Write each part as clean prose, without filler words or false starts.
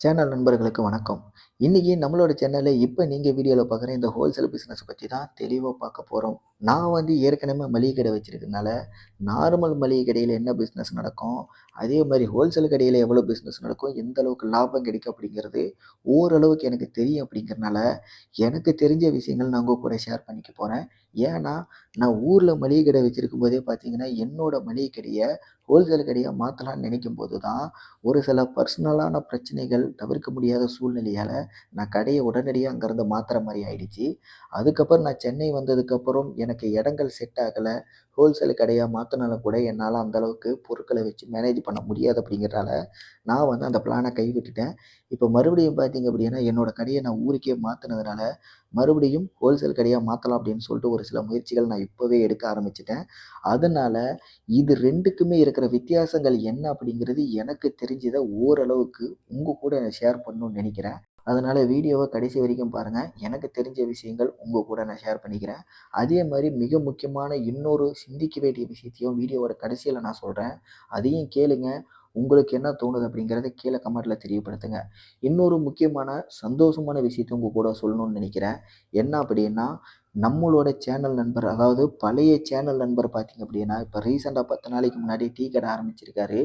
Channel நண்பர்களுக்கு வணக்கம். இன்னைக்கு நம்மளோட சேனல்ல இப்ப நீங்க வீடியோல பார்க்குற இந்த ஹோல்சேல் பிசினஸ் பத்தி தான் தெளிவா பார்க்க போறோம். நான் வந்து ஏற்கனவே மளிகை கடை வச்சிருக்கனால, நார்மல் மளிகை கடையில என்ன பிசினஸ் நடக்கும், அதே மாரி ஹோல்சேல் கடையில எவ்வளோ பிசினஸ் நடக்கும், எந்த அளவுக்கு லாபம் கிடைக்கும் அப்படிங்கிறது ஓரளவுக்கு எனக்கு தெரியும் அப்படிங்கிறனால, எனக்கு தெரிஞ்ச விஷயங்கள் நான் உங்க கூட ஷேர் பண்ணிக்க போறேன். ஏன்னா, நான் ஊர்ல மளிகை கடை வச்சிருக்கும்போதே பார்த்தீங்கன்னா, என்னோட மளிகை கடைய ஹோல்சேல் கடையா மாத்தலாம்னு நினைக்கும்போது தான், ஒரு சில பர்சனலான பிரச்சனைகள் தவிர்க்க முடியாத சூழ்நிலையால நான் கடைய உடனடியா அங்கருந்து மாத்துற மாரி ஆயிடுச்சு. அதுக்கப்புறம் நான் சென்னை வந்ததுக்கப்புறம் எனக்கு இடங்கள் செட் ஆகல. ஹோல்சேல் கடையா மாத்துனாலும் கூட என்னால அந்த அளவுக்கு பொருட்கள வச்சு மேனேஜ் பண்ண முடியாது அப்படிங்கிறனால, நான் வந்து அந்த பிளான கைவிட்டுட்டேன். இப்ப மறுபடியும் பார்த்தீங்க அப்படின்னா, என்னோட கடைய நான் ஊருக்கே மாத்துனதுனால, மறுபடியும் ஹோல்சேல் கடையா மாத்தலாம் அப்படின்னு சொல்லிட்டு ஒரு சில முயற்சிகள் நான் இப்பவே எடுக்க ஆரம்பிச்சுட்டேன். அதனால இது 2க்குமே இருக்கிற வித்தியாசங்கள் என்ன அப்படிங்கிறது எனக்கு தெரிஞ்சத ஓரளவுக்கு உங்க கூட நான் ஷேர் பண்ணணும்னு நெனைக்கிறேன். அதனால வீடியோவ கடைசி வரைக்கும் பாருங்க. எனக்கு தெரிஞ்ச விஷயங்கள் உங்க கூட நான் ஷேர் பண்ணிக்கிறேன். அதே மாரி மிக முக்கியமான இன்னொரு சிந்திக்க வேண்டிய விஷயத்தையும் வீடியோவோட கடைசியில நான் சொல்றேன். அதையும் கேளுங்க. உங்களுக்கு என்ன தோணுது அப்படிங்கிறத கீழ கமெண்ட்ல தெரியப்படுத்துங்க. இன்னொரு முக்கியமான சந்தோஷமான விஷயத்த உங்க கூட சொல்லணும்னு நெனைக்கிறேன். என்ன அப்படின்னா, நம்மளோட சேனல் நண்பர் அதாவது பழைய சேனல் நண்பர் பார்த்தீங்க அப்படின்னா, இப்ப ரீசென்ட்டா 10 நாளைக்கு முன்னாடி டீ கடை ஆரம்பிச்சிருக்காரு.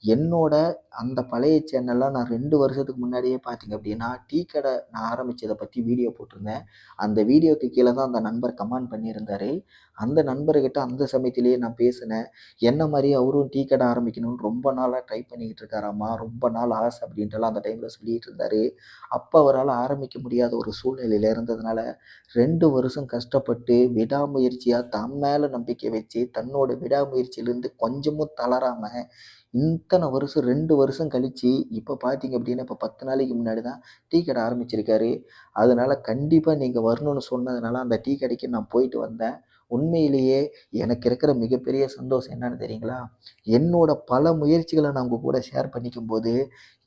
என்னோட அந்த பழைய சேனல்ல நான் 2 வருஷத்துக்கு முன்னாடியே பார்த்தீங்க அப்படின்னா, டீ கடை நான் ஆரம்பிச்சத பத்தி வீடியோ போட்டிருந்தேன். அந்த வீடியோக்கு கீழ தான் அந்த நண்பர் கமெண்ட் பண்ணியிருந்தாரு. அந்த நண்பர்கிட்ட அந்த சமயத்திலேயே நான் பேசினேன். என்ன மாரி அவரும் டீ கடை ஆரம்பிக்கணும்னு ரொம்ப நாளா ட்ரை பண்ணிக்கிட்டு இருக்காராமா. ரொம்ப நாள் ஆசை அப்படின்ட்டுலாம் அந்த டைம்ல சொல்லிட்டு இருந்தாரு. அப்ப அவரால ஆரம்பிக்க முடியாத ஒரு சூழ்நிலையில இருந்ததுனால, 2 வருஷம் கஷ்டப்பட்டு விடாமுயற்சியா தன் மேல நம்பிக்கை வச்சு, தன்னோட விடாமுயற்சியிலிருந்து கொஞ்சமும் தளராம இத்தன வருஷம் 2 வருஷம் கழிச்சு, இப்ப பார்த்தீங்க அப்டின்னா, இப்ப 10 நாளைக்கு முன்னாடி தான் டீ கடை ஆரம்பிச்சிருக்காரு. அதனால கண்டிப்பா நீங்க வரணும்னு சொன்னதுனால, அந்த டீ கடைக்கு நான் போயிட்டு வந்தேன். உண்மையிலேயே எனக்கு இருக்கிற மிகப்பெரிய சந்தோஷம் என்னன்னு தெரியுங்களா? என்னோட பல முயற்சிகள நான் உங்க கூட ஷேர் பண்ணிக்கும்போது,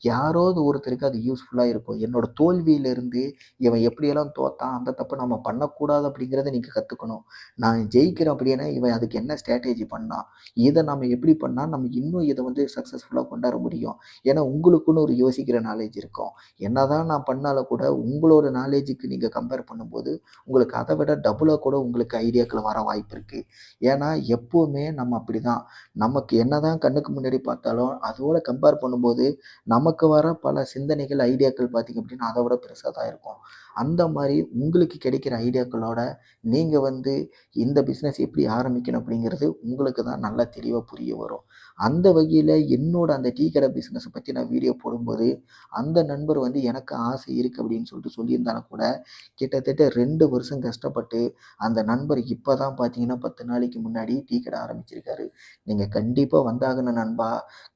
யாராவது ஒருத்தருக்கு அது யூஸ்ஃபுல்லா இருக்கும். என்னோட தோல்வியிலிருந்து இவன் எப்படியெல்லாம் தோத்தான், அந்த தப்ப நம்ம பண்ணக்கூடாது அப்படிங்கிறத நீங்க கத்துக்கணும். நான் ஜெயிக்கிறேன் அப்படின்னா, இவன் அதுக்கு என்ன ஸ்ட்ராட்டஜி பண்ணான்? இத நம்ம எப்படி பண்ணா, நம்ம இன்னும் இத வந்து சக்சஸ்ஃபுல்லா கொண்டார முடியும். ஏன்னா, உங்களுக்குன்னு ஒரு யோசிக்கிற நாலேட்ஜ் இருக்கும். என்னதான் நான் பண்ணாலும் கூட, உங்களோட நாலேட்ஜுக்கு நீங்க கம்பேர் பண்ணும்போது, உங்களுக்கு அத விட டபுளா கூட உங்களுக்கு ஐடியாக்கள் வர வாய்ப்பு இருக்கு. ஏன்னா, எப்பவுமே நம்ம அப்படிதான். நமக்கு என்னதான் கண்ணுக்கு முன்னாடி பார்த்தாலும், அதோட கம்பேர் பண்ணும்போது, நமக்கு வர பல சிந்தனைகள், ஐடியாக்கள் பார்த்தீங்க அப்படின்னா, அத விட பெருசா தான் இருக்கும். அந்த மாரி உங்களுக்கு கிடைக்கிற ஐடியாக்களோட, நீங்க வந்து இந்த பிசினஸ் எப்படி ஆரம்பிக்கணும் அப்படிங்கிறது உங்களுக்கு தான் நல்லா தெளிவா புரிய வரும். அந்த வகையில என்னோட அந்த டீ கடை பிசினஸ பத்தி நான் வீடியோ போடும்போது, அந்த நண்பர் வந்து எனக்கு ஆசை இருக்கு அப்படின்னு சொல்லிட்டு சொல்லியிருந்தாலும் கூட, கிட்டத்தட்ட 2 வருஷம் கஷ்டப்பட்டு அந்த நண்பர் இப்ப தான் பார்த்தீங்கன்னா 10 நாளைக்கு முன்னாடி டீ கடை ஆரம்பிச்சிருக்காரு. நீங்க கண்டிப்பா வந்தாகணும் நண்பா.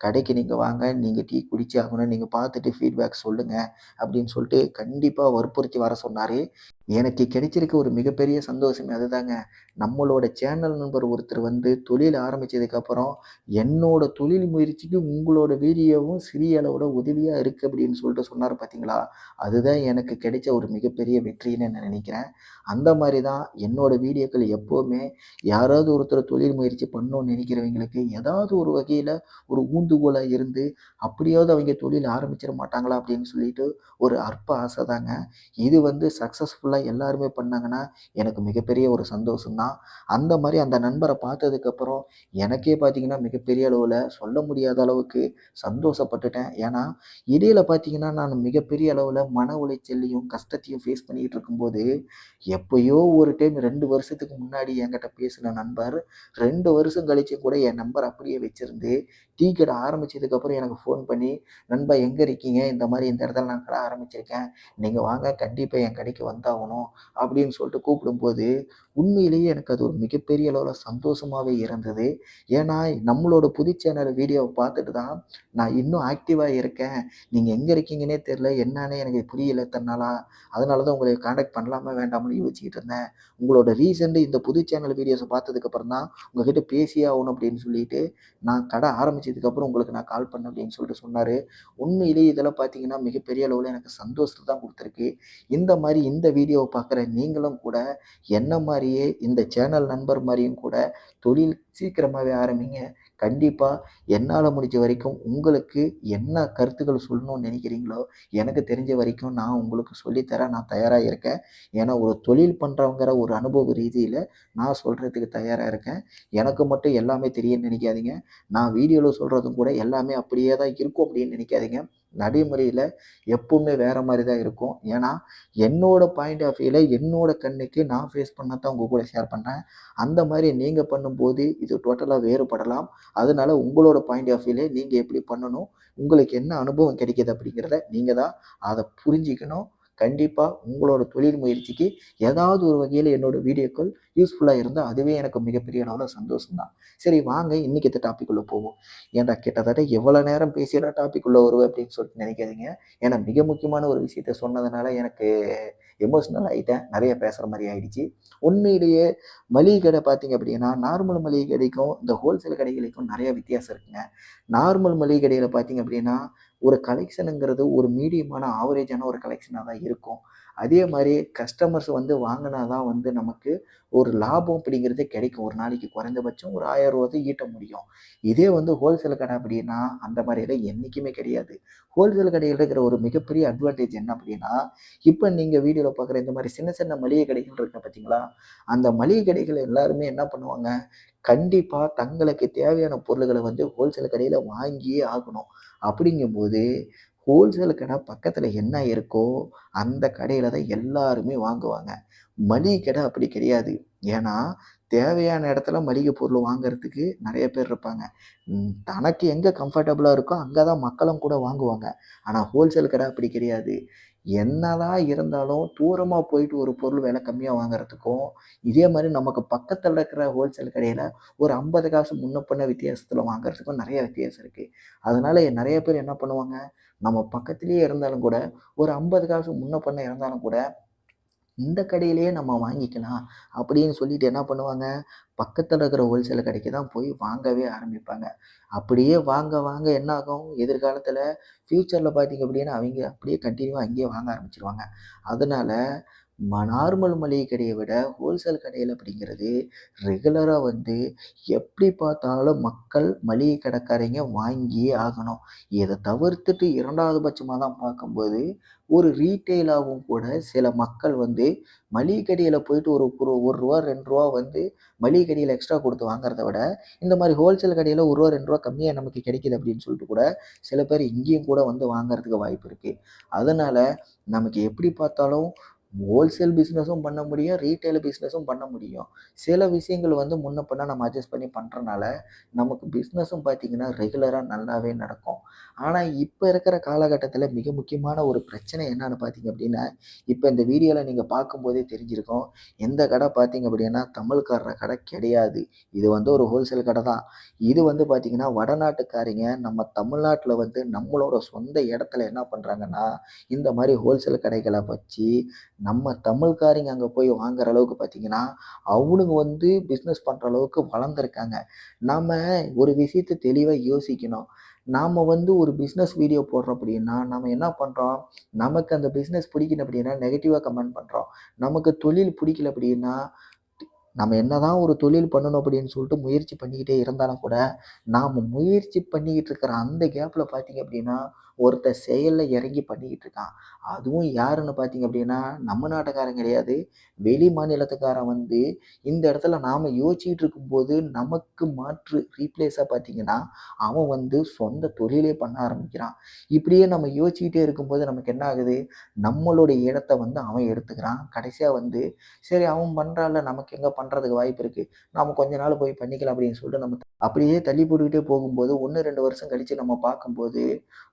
கடைக்கு நீங்க வாங்க. நீங்க டீ குடிச்சே ஆகணும். நீங்க பார்த்துட்டு ஃபீட்பேக் சொல்லுங்க அப்படின்னு சொல்லிட்டு கண்டிப்பா வற்புறுத்தி வர சொன்னாரு. எனக்கு கிடைச்சிருக்க ஒரு மிகப்பெரிய சந்தோஷமே அதுதாங்க. நம்மளோட சேனல் நண்பர் ஒருத்தர் வந்து தொழில் ஆரம்பிச்சதுக்கப்புறம், என்னோட தொழில் முயற்சிக்கு உங்களோட வீடியோவும் சிறிய அளவோட உதவியா இருக்கு அப்படின்னு சொல்லிட்டு சொன்னாரு பார்த்தீங்களா? அதுதான் எனக்கு கிடைச்ச ஒரு மிகப்பெரிய வெற்றின்னு நான் நினைக்கிறேன். அந்த மாரி தான் என்னோட வீடியோக்கள் எப்பவுமே யாராவது ஒருத்தர் தொழில் முயற்சி பண்ணணும்னு நினைக்கிறவங்களுக்கு ஏதாவது ஒரு வகையில ஒரு ஊந்துகோலா இருந்து, அப்படியாவது அவைங்க தொழில் ஆரம்பிச்சிட மாட்டாங்களா அப்படின்னு சொல்லிட்டு ஒரு அற்ப ஆசை தாங்க. இது வந்து சக்சஸ்ஃபுல்லா எல்லாருமே பண்ணாங்கன்னா, எனக்கு மிகப்பெரிய ஒரு சந்தோஷம் தான். அந்த மாரி அந்த நண்பர பார்த்ததுக்கப்புறம், எனக்கே பார்த்தீங்கன்னா, மிகப்பெரிய அளவுல சொல்ல முடியாத அளவுக்கு சந்தோஷப்பட்டுட்டேன். ஏன்னா, இடையில பார்த்தீங்கன்னா, நான் மிகப்பெரிய அளவுல மன உளைச்சலையும், கஷ்டத்தையும் ஃபேஸ் பண்ணிட்டு இருக்கும்போது, எப்பயோ ஒரு டைம் 2 வருஷத்துக்கு முன்னாடி என்கிட்ட பேசின நண்பர், 2 வருஷம் கழிச்சு கூட என் நம்பர் அப்படியே வச்சிருந்து, டீ கடை ஆரம்பிச்சதுக்கப்புறம் எனக்கு ஃபோன் பண்ணி, "நண்பா எங்க இருக்கீங்க? இந்த மாரி இந்த இடத்துல நான் கடை ஆரம்பிச்சிருக்கேன். நீங்க வாங்க கண்டிப்பா என் கடைக்கு வந்தாகணும்." அப்படின்னு சொல்லிட்டு கூப்பிடும்போது, உண்மையிலேயே எனக்கு அது ஒரு மிகப்பெரிய அளவுல சந்தோஷமாவே இருந்தது. ஏன்னா, நம்மளோட புது சேனல் வீடியோவ பார்த்துட்டு தான், நான் இன்னும் ஆக்டிவா இருக்கேன். நீங்க எங்க இருக்கீங்கன்னே தெரியல. என்னான்னே எனக்கு புரியல இத்தன நாளா. அதனால தான் உங்கள கான்டாக்ட் பண்ணலாமா வேண்டாமான்னு யோசிச்சுக்கிட்டு இருந்தேன். உங்களோட ரீசென்ட் இந்த புது சேனல் வீடியோஸ பார்த்ததுக்கப்புறம் தான், உங்ககிட்ட பேசியே ஆகணும் அப்படின்னு சொல்லிட்டு, நான் கடை ஆரம்பிச்சதுக்கப்புறம் உங்களுக்கு நான் கால் பண்ணேன் அப்படின்னு சொல்லிட்டு சொன்னாரு. உண்மையிலேயே இதெல்லாம் பார்த்தீங்கன்னா, மிகப்பெரிய அளவுல எனக்கு சந்தோஷத்த தான் குடுத்துருக்கு. இந்த மாரி இந்த வீடியோவ பார்க்குற நீங்களும் கூட என்ன மாரியே இந்த சேனல் நண்பர் மாரியும் கூட தொழில் சீக்கிரமாவே ஆரம்பிங்க. கண்டிப்பா என்னால முடிஞ்ச வரைக்கும் உங்களுக்கு என்ன கருத்துக்கள் சொல்லணும்னு நினைக்கிறீங்களோ, எனக்கு தெரிஞ்ச வரைக்கும் நான் உங்களுக்கு சொல்லி தர நான் தயாரா இருக்கேன். ஏன்னா ஒரு தொழில் பண்றவங்கிற ஒரு அனுபவ ரீதியில நான் சொல்றதுக்கு தயாரா இருக்கேன். எனக்கு மட்டும் எல்லாமே தெரியும்னு நினைக்காதீங்க. நான் வீடியோல சொல்றதும் கூட எல்லாமே அப்படியே தான் இருக்கும் அப்படின்னு நினைக்காதீங்க. நடைமுறையில எப்பவுமே வேற மாரி தான் இருக்கும். ஏன்னா, என்னோட பாயிண்ட் ஆஃப் வியூல என்னோட கண்ணுக்கு நான் ஃபேஸ் பண்ணத தான் உங்க கூட ஷேர் பண்றேன். அந்த மாரி நீங்க பண்ணும்போது இது டோட்டலா வேறுபடலாம். அதனால உங்களோட பாயிண்ட் ஆஃப் வியூல நீங்க எப்படி பண்ணணும்? உங்களுக்கு என்ன அனுபவம் கிடைக்குது அப்படிங்கிறத நீங்க தான் அத புரிஞ்சுக்கணும். கண்டிப்பா உங்களோட தொழில் முயற்சிக்கு ஏதாவது ஒரு வகையில என்னோட வீடியோக்கள் யூஸ்ஃபுல்லா இருந்தா, அதுவே எனக்கு மிகப்பெரிய அளவுல சந்தோஷம் தான். சரி வாங்க இன்னைக்கு இந்த டாபிக் உள்ள போவோம். ஏன்டா கிட்டத்தட்ட எவ்வளோ நேரம் பேசியேடா டாபிக் உள்ள வருவேன் அப்படின்னு சொல்லிட்டு நினைக்காதீங்க. ஏன்னா மிக முக்கியமான ஒரு விஷயத்த சொன்னதுனால எனக்கு எமோஷனல் ஆயிட்டேன். நெறைய பேசுற மாரி ஆயிடுச்சு. உண்மையிலேயே மளிகை கடை பார்த்தீங்க அப்படின்னா, நார்மல் மளிகை கடைக்கும், இந்த ஹோல்சேல் கடைகளுக்கும் நெறைய வித்தியாசம் இருக்குங்க. நார்மல் மளிகை கடையில பார்த்தீங்க அப்படின்னா, ஒரு கலெக்ஷன்ங்கிறது ஒரு மீடியமான ஆவரேஜான ஒரு கலெக்ஷனா தான் இருக்கும். அதே மாரி கஸ்டமர்ஸ் வந்து வாங்குனா தான் வந்து நமக்கு ஒரு லாபம் அப்படிங்கிறதே கிடைக்கும். ஒரு நாளைக்கு குறைந்தபட்சம் ஒரு ரூ. 1000 ஈட்ட முடியும். இதே வந்து ஹோல்சேல் கடை அப்படின்னா, அந்த மாரியெல்லாம் என்னைக்குமே கிடையாது. ஹோல்சேல் கடையில இருக்கிற ஒரு மிகப்பெரிய அட்வான்டேஜ் என்ன அப்படின்னா, இப்ப நீங்க வீடியோல பார்க்குற இந்த மாரி சின்ன சின்ன மளிகை கடைகள் இருக்கு பார்த்தீங்களா? அந்த மளிகை கடைகள் எல்லாருமே என்ன பண்ணுவாங்க, கண்டிப்பா தங்களுக்கு தேவையான பொருள்கள வந்து ஹோல்சேல் கடையில வாங்கியே ஆகணும். அப்படிங்கும்போது, ஹோல்சேல் கடை பக்கத்துல என்ன இருக்கோ, அந்த கடையில தான் எல்லாருமே வாங்குவாங்க. மளிகை கடை அப்படி கிடையாது. ஏன்னா, தேவையான இடத்துல மளிகை பொருள் வாங்குறதுக்கு நெறைய பேர் இருப்பாங்க. தனக்கு எங்க கம்ஃபர்டபுளா இருக்கோ, அங்க தான் மக்களும் கூட வாங்குவாங்க. ஆனா ஹோல்சேல் கடை அப்படி கிடையாது. என்னதான் இருந்தாலும் தூரமா போயிட்டு ஒரு பொருள் விலை கம்மியா வாங்குறதுக்கும், இதே மாரி நமக்கு பக்கத்துல இருக்கிற ஹோல்சேல் கடையில ஒரு 50 காசு முன்ன பின்ன வித்தியாசத்துல வாங்குறதுக்கும் நெறைய வித்தியாசம் இருக்கு. அதனால நெறைய பேர் என்ன பண்ணுவாங்க, நம்ம பக்கத்திலேயே இருந்தாலும் கூட, ஒரு 50 காசு முன்ன பின்ன இருந்தாலும் கூட இந்த கடையிலேயே நம்ம வாங்கிக்கலாம் அப்படின்னு சொல்லிட்டு என்ன பண்ணுவாங்க, பக்கத்துல இருக்கிற ஹோல்சேல் கடைக்கு தான் போய் வாங்கவே ஆரம்பிப்பாங்க. அப்படியே வாங்க வாங்க என்ன ஆகும், எதிர்காலத்துல ஃபியூச்சர்ல பார்த்தீங்க அப்படின்னா, அவைங்க அப்படியே கன்டினியூவா அங்கேயே வாங்க ஆரம்பிச்சுருவாங்க. அதனால நார்மல் மளிகை கடைய விட ஹோல்சேல் கடையில அப்படிங்கிறது ரெகுலரா வந்து எப்படி பார்த்தாலும் மக்கள் மளிகை கடைக்காரங்க வாங்கியே ஆகணும். இத தவிர்த்துட்டு 2வது பட்சமா தான் பார்க்கும்போது, ஒரு ரீட்டெயிலாவும் கூட சில மக்கள் வந்து மளிகை கடையில போயிட்டு ஒரு ரூ. 1 ரூ. 2 வந்து மளிகை கடையில எக்ஸ்ட்ரா குடுத்து வாங்குறத விட, இந்த மாரி ஹோல்சேல் கடையில ரூ. 1 ரூ. 2 கம்மியா நமக்கு கிடைக்குது அப்படின்னு சொல்லிட்டு கூட, சில பேர் இங்கேயும் கூட வந்து வாங்குறதுக்கு வாய்ப்பு இருக்கு. அதனால நமக்கு எப்படி பார்த்தாலும் ஹோல்சேல் பிசினஸும் பண்ண முடியும், ரீட்டெயில் பிசினஸும் பண்ண முடியும். சில விஷயங்கள் வந்து முன்ன பின்ன நம்ம அட்ஜஸ்ட் பண்ணி பண்றனால, நமக்கு பிசினஸும் பார்த்தீங்கன்னா, ரெகுலரா நல்லாவே நடக்கும். ஆனா, இப்ப இருக்கிற காலகட்டத்தில மிக முக்கியமான ஒரு பிரச்சனை என்னன்னு பார்த்தீங்க அப்படின்னா, இப்ப இந்த வீடியோல நீங்க பார்க்கும்போதே தெரிஞ்சிருக்கும். இந்த கடை பார்த்தீங்க அப்படின்னா, தமிழ்காரர் கடை கிடையாது. இது வந்து ஒரு ஹோல்சேல் கடை தான். இது வந்து பார்த்தீங்கன்னா, வடநாட்டுக்காரங்க நம்ம தமிழ்நாட்டுல வந்து நம்மளோட சொந்த இடத்துல என்ன பண்றாங்கன்னா, இந்த மாரி ஹோல்சேல் கடைகள வச்சு நம்ம தமிழ்காரங்க அங்க போய் வாங்குற அளவுக்கு பார்த்தீங்கன்னா, அவனுங்க வந்து பிசினஸ் பண்ற அளவுக்கு வளர்ந்துருக்காங்க. நாம ஒரு விஷயத்த தெளிவா யோசிக்கணும். நாம வந்து ஒரு பிசினஸ் வீடியோ போடுறோம் அப்படின்னா, நம்ம என்ன பண்றோம்? நமக்கு அந்த பிசினஸ் பிடிக்கல அப்படின்னா, நெகட்டிவா கமெண்ட் பண்றோம். நமக்கு தொழில் பிடிக்கல அப்படின்னா, நம்ம என்னதான் ஒரு தொழில் பண்ணணும் அப்படின்னு சொல்லிட்டு முயற்சி பண்ணிக்கிட்டே இருந்தாலும் கூட, நாம முயற்சி பண்ணிக்கிட்டு இருக்கிற அந்த கேப்ல பார்த்தீங்க அப்படின்னா, ஒருத்தன் செயல்ல இறங்கி பண்ணிக்கிட்டு இருக்கான். அதுவும் யாருன்னு பார்த்தீங்க அப்படின்னா, நம்ம நாட்டுக்காரன் கிடையாது. வெளி மாநிலத்துக்காரன் வந்து இந்த இடத்துல நாம யோசிச்சுட்டு இருக்கும்போது, நமக்கு மாற்று ரீப்ளேஸா பார்த்தீங்கன்னா, அவன் வந்து சொந்த தொழிலே பண்ண ஆரம்பிக்கிறான். இப்படியே நம்ம யோசிச்சுக்கிட்டே இருக்கும்போது நமக்கு என்ன ஆகுது? நம்மளுடைய இடத்த வந்து அவன் எடுத்துக்கிறான். கடைசியா வந்து சரி அவன் பண்றான்ல, நமக்கு எங்க பண்றதுக்கு வாய்ப்பு இருக்கு. நாம கொஞ்ச நாள் போய் பண்ணிக்கலாம் அப்படின்னு சொல்லிட்டு நம்ம அப்படியே தள்ளி போட்டுக்கிட்டே போகும்போது 1, 2 வருஷம் கழிச்சு நம்ம பார்க்கும்போது,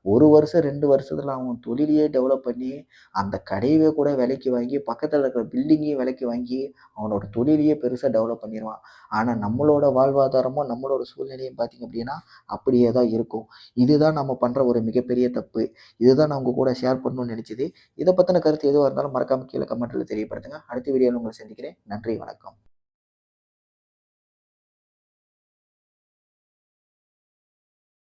1 வருஷம் 2 வருஷத்துல அவன் தொழிலையே டெவலப் பண்ணி, அந்த கடையவே கூட விலைக்கு வாங்கி, பக்கத்துல இருக்கிற பில்டிங்கையும் விலைக்கு வாங்கி, அவனோட தொழிலையே பெருசா டெவலப் பண்ணிருவான். ஆனா நம்மளோட வாழ்வாதாரமும், நம்மளோட சூழ்நிலையும் பார்த்தீங்க அப்படின்னா, அப்படியே தான் இருக்கும். இதுதான் நம்ம பண்ற ஒரு மிகப்பெரிய தப்பு. இதுதான் நான் உங்க கூட ஷேர் பண்ணணும்னு நெனச்சது. இத பத்தின கருத்து எதுவா இருந்தாலும் மறக்காம கீழ கமெண்ட்ல தெரியப்படுத்துங்க. அடுத்த வீடியோல உங்கள சந்திக்கிறேன். நன்றி, வணக்கம்.